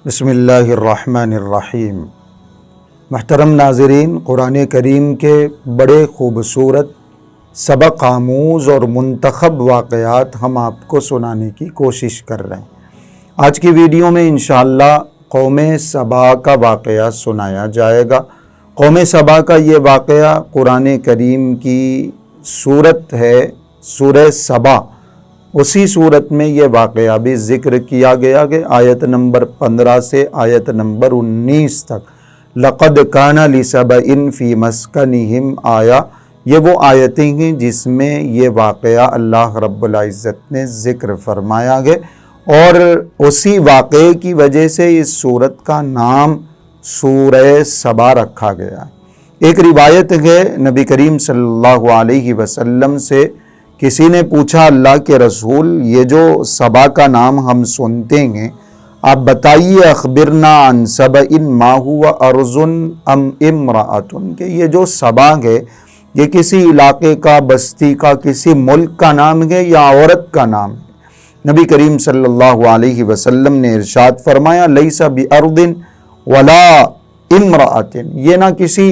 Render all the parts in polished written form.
بسم اللہ الرحمن الرحیم۔ محترم ناظرین، قرآن کریم کے بڑے خوبصورت سبق آموز اور منتخب واقعات ہم آپ کو سنانے کی کوشش کر رہے ہیں۔ آج کی ویڈیو میں انشاءاللہ قوم سبا کا واقعہ سنایا جائے گا۔ قوم سبا کا یہ واقعہ قرآن کریم کی سورت ہے سورہ سبا، اسی صورت میں یہ واقعہ بھی ذکر کیا گیا کہ آیت نمبر 15 سے آیت نمبر 19 تک لَقَدْ كَانَ لِسَبَإٍ فِي مَسْكَنِهِمْ آیا، یہ وہ آیتیں ہیں جس میں یہ واقعہ اللہ رب العزت نے ذکر فرمایا گیا اور اسی واقعے کی وجہ سے اس صورت کا نام سورہ سبا رکھا گیا۔ ایک روایت ہے نبی کریم صلی اللہ علیہ وسلم سے کسی نے پوچھا، اللہ کے رسول یہ جو سبا کا نام ہم سنتے ہیں، آپ بتائیے اخبرنا عن سبأ ما هو ارض ام امرأۃ، کہ یہ جو سبا ہے یہ کسی علاقے کا، بستی کا، کسی ملک کا نام ہے یا عورت کا نام ہے؟ نبی کریم صلی اللہ علیہ وسلم نے ارشاد فرمایا، لیس بارض ولا امرأۃ، یہ نہ کسی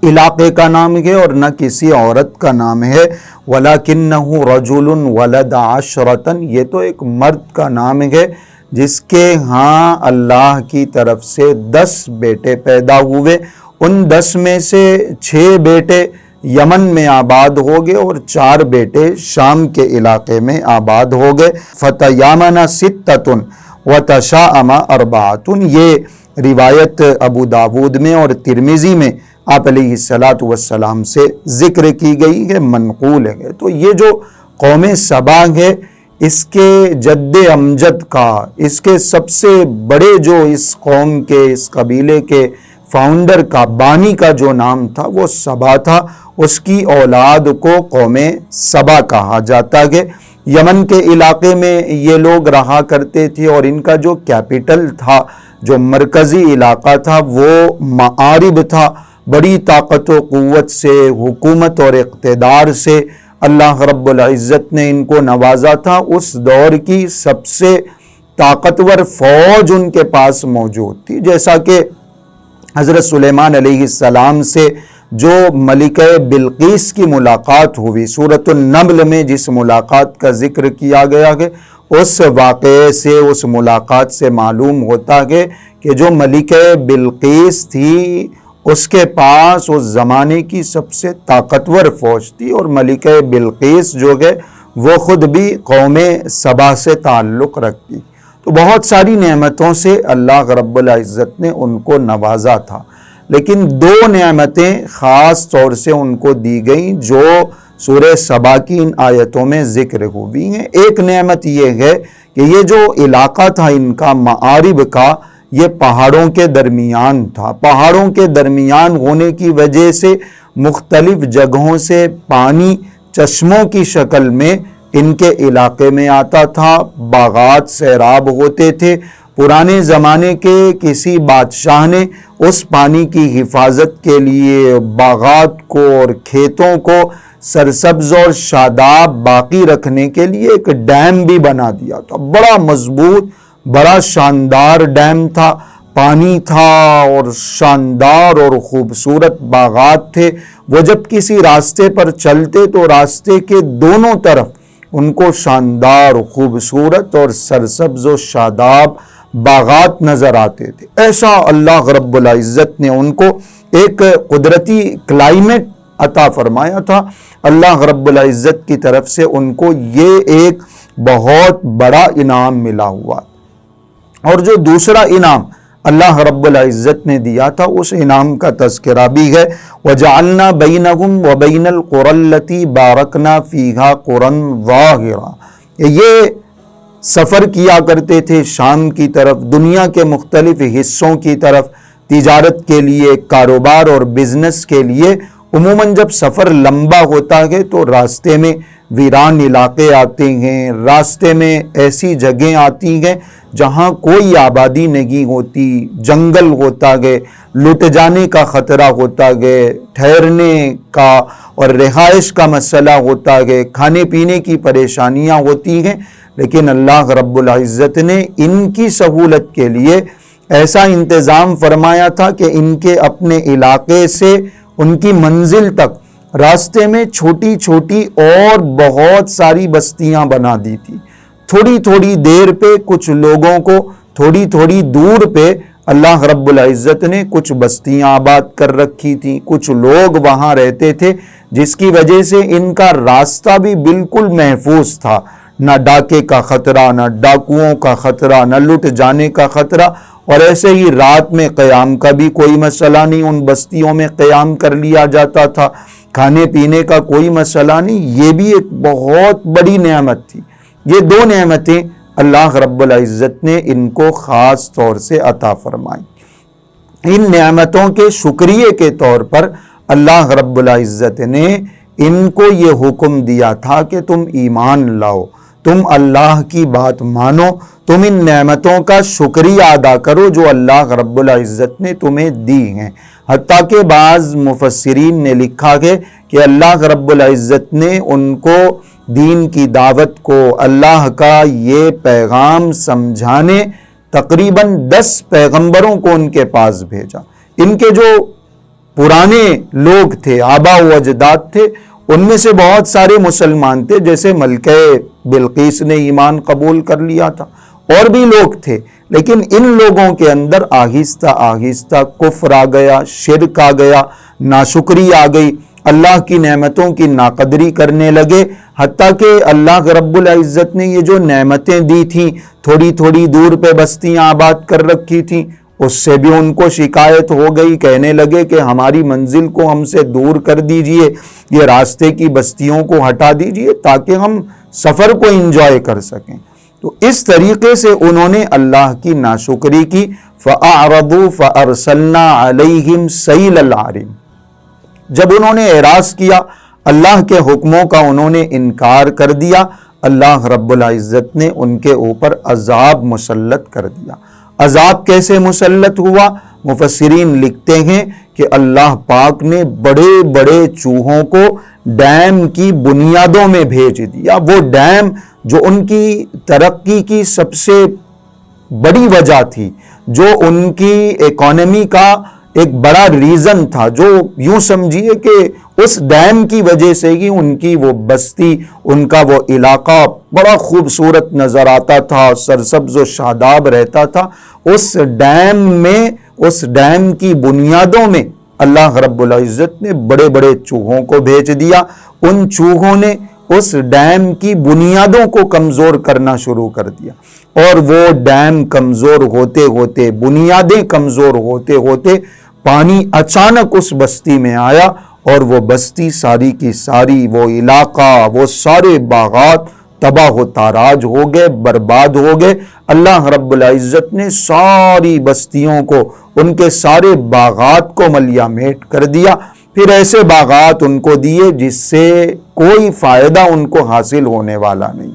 علاقے کا نام ہے اور نہ کسی عورت کا نام ہے، وَلَكِنَّهُ رَجُلٌ وَلَدَ عَشْرَةً، یہ تو ایک مرد کا نام ہے جس کے ہاں اللہ کی طرف سے 10 بیٹے پیدا ہوئے، ان 10 میں سے 6 بیٹے یمن میں آباد ہو گئے اور 4 بیٹے شام کے علاقے میں آباد ہو گئے۔ فَتَيَامَنَ سِتَّةٌ وَتَشَاءَمَ أَرْبَعَةٌ، یہ روایت ابو داود میں اور ترمذی میں آپ علیہ السلام سے ذکر کی گئی ہے، منقول ہے۔ تو یہ جو قوم سبا ہے، اس کے جد امجد کا، اس کے سب سے بڑے جو اس قوم کے، اس قبیلے کے فاؤنڈر کا، بانی کا جو نام تھا وہ سبا تھا، اس کی اولاد کو قوم سبا کہا جاتا ہے۔ یمن کے علاقے میں یہ لوگ رہا کرتے تھے اور ان کا جو کیپٹل تھا، جو مرکزی علاقہ تھا، وہ معارب تھا۔ بڑی طاقت و قوت سے، حکومت اور اقتدار سے اللہ رب العزت نے ان کو نوازا تھا۔ اس دور کی سب سے طاقتور فوج ان کے پاس موجود تھی، جیسا کہ حضرت سلیمان علیہ السلام سے جو ملکہ بلقیس کی ملاقات ہوئی، سورۃ النمل میں جس ملاقات کا ذکر کیا گیا ہے، اس واقعے سے، اس ملاقات سے معلوم ہوتا ہے کہ جو ملکہ بلقیس تھی اس کے پاس اس زمانے کی سب سے طاقتور فوج تھی، اور ملکہ بلقیس جو ہے وہ خود بھی قوم سبا سے تعلق رکھتی۔ تو بہت ساری نعمتوں سے اللہ رب العزت نے ان کو نوازا تھا، لیکن 2 نعمتیں خاص طور سے ان کو دی گئیں جو سورہ سبا کی ان آیتوں میں ذکر ہوئی ہیں۔ ایک نعمت یہ ہے کہ یہ جو علاقہ تھا ان کا، معارب کا، یہ پہاڑوں کے درمیان تھا۔ پہاڑوں کے درمیان ہونے کی وجہ سے مختلف جگہوں سے پانی چشموں کی شکل میں ان کے علاقے میں آتا تھا، باغات سیراب ہوتے تھے۔ پرانے زمانے کے کسی بادشاہ نے اس پانی کی حفاظت کے لیے باغات کو اور کھیتوں کو سرسبز اور شاداب باقی رکھنے کے لیے ایک ڈیم بھی بنا دیا تھا، بڑا مضبوط، بڑا شاندار ڈیم تھا، پانی تھا اور شاندار اور خوبصورت باغات تھے۔ وہ جب کسی راستے پر چلتے تو راستے کے دونوں طرف ان کو شاندار، خوبصورت اور سرسبز و شاداب باغات نظر آتے تھے۔ ایسا اللہ رب العزت نے ان کو ایک قدرتی کلائمیٹ عطا فرمایا تھا۔ اللہ رب العزت کی طرف سے ان کو یہ ایک بہت بڑا انعام ملا ہوا۔ اور جو دوسرا انعام اللہ رب العزت نے دیا تھا، اس انعام کا تذکرہ بھی ہے، وَجَعَلْنَا بَيْنَهُمْ وَبَيْنَ الْقُرَى الَّتِي بَارَكْنَا فِيهَا قُرًى ظَاهِرًا، یہ سفر کیا کرتے تھے شام کی طرف، دنیا کے مختلف حصوں کی طرف، تجارت کے لیے، کاروبار اور بزنس کے لیے۔ عموماً جب سفر لمبا ہوتا ہے تو راستے میں ویران علاقے آتے ہیں، راستے میں ایسی جگہیں آتی ہیں جہاں کوئی آبادی نہیں ہوتی، جنگل ہوتا ہے، لٹ جانے کا خطرہ ہوتا ہے، ٹھہرنے کا اور رہائش کا مسئلہ ہوتا ہے، کھانے پینے کی پریشانیاں ہوتی ہیں۔ لیکن اللہ رب العزت نے ان کی سہولت کے لیے ایسا انتظام فرمایا تھا کہ ان کے اپنے علاقے سے ان کی منزل تک راستے میں چھوٹی چھوٹی اور بہت ساری بستیاں بنا دی تھی. تھوڑی تھوڑی دیر پہ کچھ لوگوں کو تھوڑی تھوڑی دور پہ اللہ رب العزت نے کچھ بستیاں آباد کر رکھی تھیں، کچھ لوگ وہاں رہتے تھے، جس کی وجہ سے ان کا راستہ بھی بالکل محفوظ تھا. نہ ڈاکے کا خطرہ، نہ ڈاکوؤں کا خطرہ، نہ لٹ جانے کا خطرہ. اور ایسے ہی رات میں قیام کا بھی کوئی مسئلہ نہیں، ان بستیوں میں قیام کر لیا جاتا تھا. کھانے پینے کا کوئی مسئلہ نہیں. یہ بھی ایک بہت بڑی نعمت تھی. یہ دو نعمتیں اللہ رب العزت نے ان کو خاص طور سے عطا فرمائی. ان نعمتوں کے شکریے کے طور پر اللہ رب العزت نے ان کو یہ حکم دیا تھا کہ تم ایمان لاؤ، تم اللہ کی بات مانو، تم ان نعمتوں کا شکریہ ادا کرو جو اللہ رب العزت نے تمہیں دی ہیں. حتیٰ کہ بعض مفسرین نے لکھا ہے کہ اللہ رب العزت نے ان کو دین کی دعوت کو، اللہ کا یہ پیغام سمجھانے تقریباً 10 پیغمبروں کو ان کے پاس بھیجا. ان کے جو پرانے لوگ تھے، آبا و اجداد تھے، ان میں سے بہت سارے مسلمان تھے، جیسے ملکہ بلقیس نے ایمان قبول کر لیا تھا، اور بھی لوگ تھے. لیکن ان لوگوں کے اندر آہستہ آہستہ کفر آ گیا، شرک آ گیا، ناشکری آ گئی، اللہ کی نعمتوں کی ناقدری کرنے لگے. حتیٰ کہ اللہ رب العزت نے یہ جو نعمتیں دی تھیں، تھوڑی تھوڑی دور پہ بستیاں آباد کر رکھی تھیں، اس سے بھی ان کو شکایت ہو گئی. کہنے لگے کہ ہماری منزل کو ہم سے دور کر دیجئے، یہ راستے کی بستیوں کو ہٹا دیجئے تاکہ ہم سفر کو انجوائے کر سکیں. تو اس طریقے سے انہوں نے اللہ کی ناشکری کی. فَأَعْرَضُوا فَأَرْسَلْنَا عَلَيْهِمْ سَيْلَ الْعَرِمِ. جب انہوں نے اعراض کیا، اللہ کے حکموں کا انہوں نے انکار کر دیا، اللہ رب العزت نے ان کے اوپر عذاب مسلط کر دیا. عذاب کیسے مسلط ہوا؟ مفسرین لکھتے ہیں کہ اللہ پاک نے بڑے بڑے چوہوں کو ڈیم کی بنیادوں میں بھیج دیا. وہ ڈیم جو ان کی ترقی کی سب سے بڑی وجہ تھی، جو ان کی اکانومی کا ایک بڑا ریزن تھا، جو یوں سمجھیے کہ اس ڈیم کی وجہ سے ہی ان کی وہ بستی، ان کا وہ علاقہ بڑا خوبصورت نظر آتا تھا، سرسبز و شاداب رہتا تھا. اس ڈیم میں، اس ڈیم کی بنیادوں میں اللہ رب العزت نے بڑے بڑے چوہوں کو بھیج دیا. ان چوہوں نے اس ڈیم کی بنیادوں کو کمزور کرنا شروع کر دیا، اور وہ ڈیم کمزور ہوتے ہوتے، بنیادیں کمزور ہوتے ہوتے، پانی اچانک اس بستی میں آیا، اور وہ بستی ساری کی ساری، وہ علاقہ، وہ سارے باغات تباہ و تاراج ہو گئے، برباد ہو گئے. اللہ رب العزت نے ساری بستیوں کو، ان کے سارے باغات کو ملیا میٹ کر دیا. پھر ایسے باغات ان کو دیے جس سے کوئی فائدہ ان کو حاصل ہونے والا نہیں.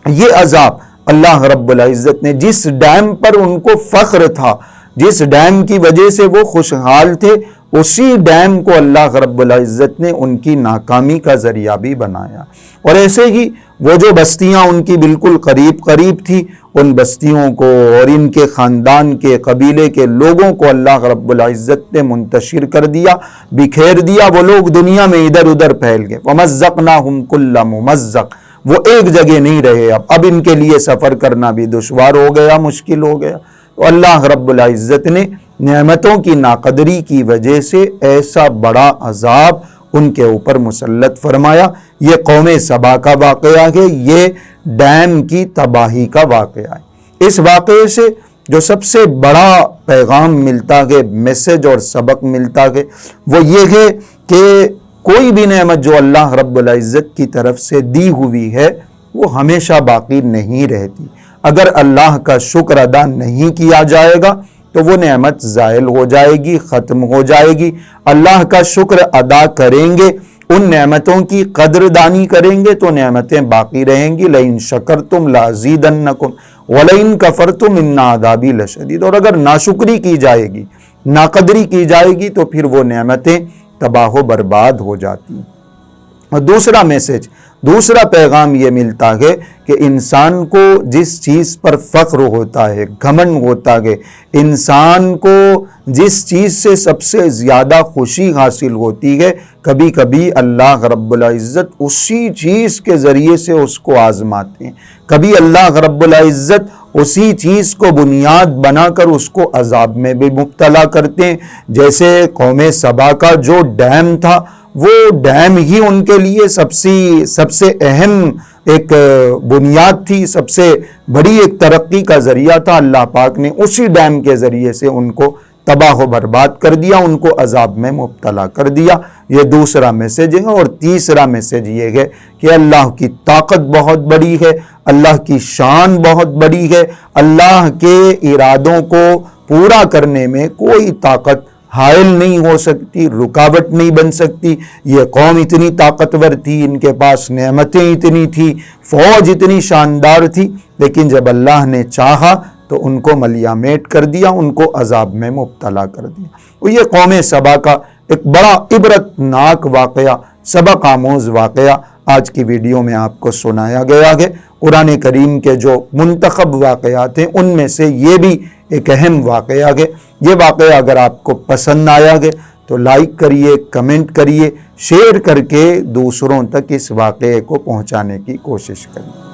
یہ عذاب اللہ رب العزت نے، جس ڈیم پر ان کو فخر تھا، جس ڈیم کی وجہ سے وہ خوشحال تھے، اسی ڈیم کو اللہ رب العزت نے ان کی ناکامی کا ذریعہ بھی بنایا. اور ایسے ہی وہ جو بستیاں ان کی بالکل قریب قریب تھی، ان بستیوں کو اور ان کے خاندان کے، قبیلے کے لوگوں کو اللہ رب العزت نے منتشر کر دیا، بکھیر دیا. وہ لوگ دنیا میں ادھر ادھر پھیل گئے. وَمَزَّقْنَاهُمْ كُلَّ مُمَزَّقٍ. وہ ایک جگہ نہیں رہے. اب ان کے لیے سفر کرنا بھی دشوار ہو گیا، مشکل ہو گیا. تو اللہ رب العزت نے نعمتوں کی ناقدری کی وجہ سے ایسا بڑا عذاب ان کے اوپر مسلط فرمایا. یہ قوم سبا کا واقعہ ہے، یہ ڈیم کی تباہی کا واقعہ ہے. اس واقعے سے جو سب سے بڑا پیغام ملتا ہے، میسج اور سبق ملتا ہے، وہ یہ ہے کہ کوئی بھی نعمت جو اللہ رب العزت کی طرف سے دی ہوئی ہے وہ ہمیشہ باقی نہیں رہتی. اگر اللہ کا شکر ادا نہیں کیا جائے گا تو وہ نعمت زائل ہو جائے گی، ختم ہو جائے گی. اللہ کا شکر ادا کریں گے، ان نعمتوں کی قدردانی کریں گے تو نعمتیں باقی رہیں گی. لئن شکرتم لازیدنکم ولئن کفرتم ان عذابی لشدید. اور اگر ناشکری کی جائے گی، ناقدری کی جائے گی تو پھر وہ نعمتیں تباہ و برباد ہو جاتی ہیں. اور دوسرا پیغام یہ ملتا ہے کہ انسان کو جس چیز پر فخر ہوتا ہے، گھمنڈ ہوتا ہے، انسان کو جس چیز سے سب سے زیادہ خوشی حاصل ہوتی ہے، کبھی کبھی اللہ رب العزت اسی چیز کے ذریعے سے اس کو آزماتے ہیں، کبھی اللہ رب العزت اسی چیز کو بنیاد بنا کر اس کو عذاب میں بھی مبتلا کرتے ہیں۔ جیسے قوم سبا کا جو ڈیم تھا، وہ ڈیم ہی ان کے لیے سب سے اہم ایک بنیاد تھی، سب سے بڑی ایک ترقی کا ذریعہ تھا۔ اللہ پاک نے اسی ڈیم کے ذریعے سے ان کو تباہ و برباد کر دیا، ان کو عذاب میں مبتلا کر دیا۔ یہ دوسرا میسج ہے۔ اور تیسرا میسج یہ ہے کہ اللہ کی طاقت بہت بڑی ہے، اللہ کی شان بہت بڑی ہے، اللہ کے ارادوں کو پورا کرنے میں کوئی طاقت حائل نہیں ہو سکتی، رکاوٹ نہیں بن سکتی۔ یہ قوم اتنی طاقتور تھی، ان کے پاس نعمتیں اتنی تھی، فوج اتنی شاندار تھی، لیکن جب اللہ نے چاہا تو ان کو ملیامیٹ کر دیا، ان کو عذاب میں مبتلا کر دیا۔ اور یہ قوم سبا کا ایک بڑا عبرتناک واقعہ، سبق آموز واقعہ آج کی ویڈیو میں آپ کو سنایا گیا ہے۔ قرآن کریم کے جو منتخب واقعات ہیں ان میں سے یہ بھی ایک اہم واقعہ ہے۔ یہ واقعہ اگر آپ کو پسند آیا ہے تو لائک کریے، کمنٹ کریے، شیئر کر کے دوسروں تک اس واقعے کو پہنچانے کی کوشش کریے۔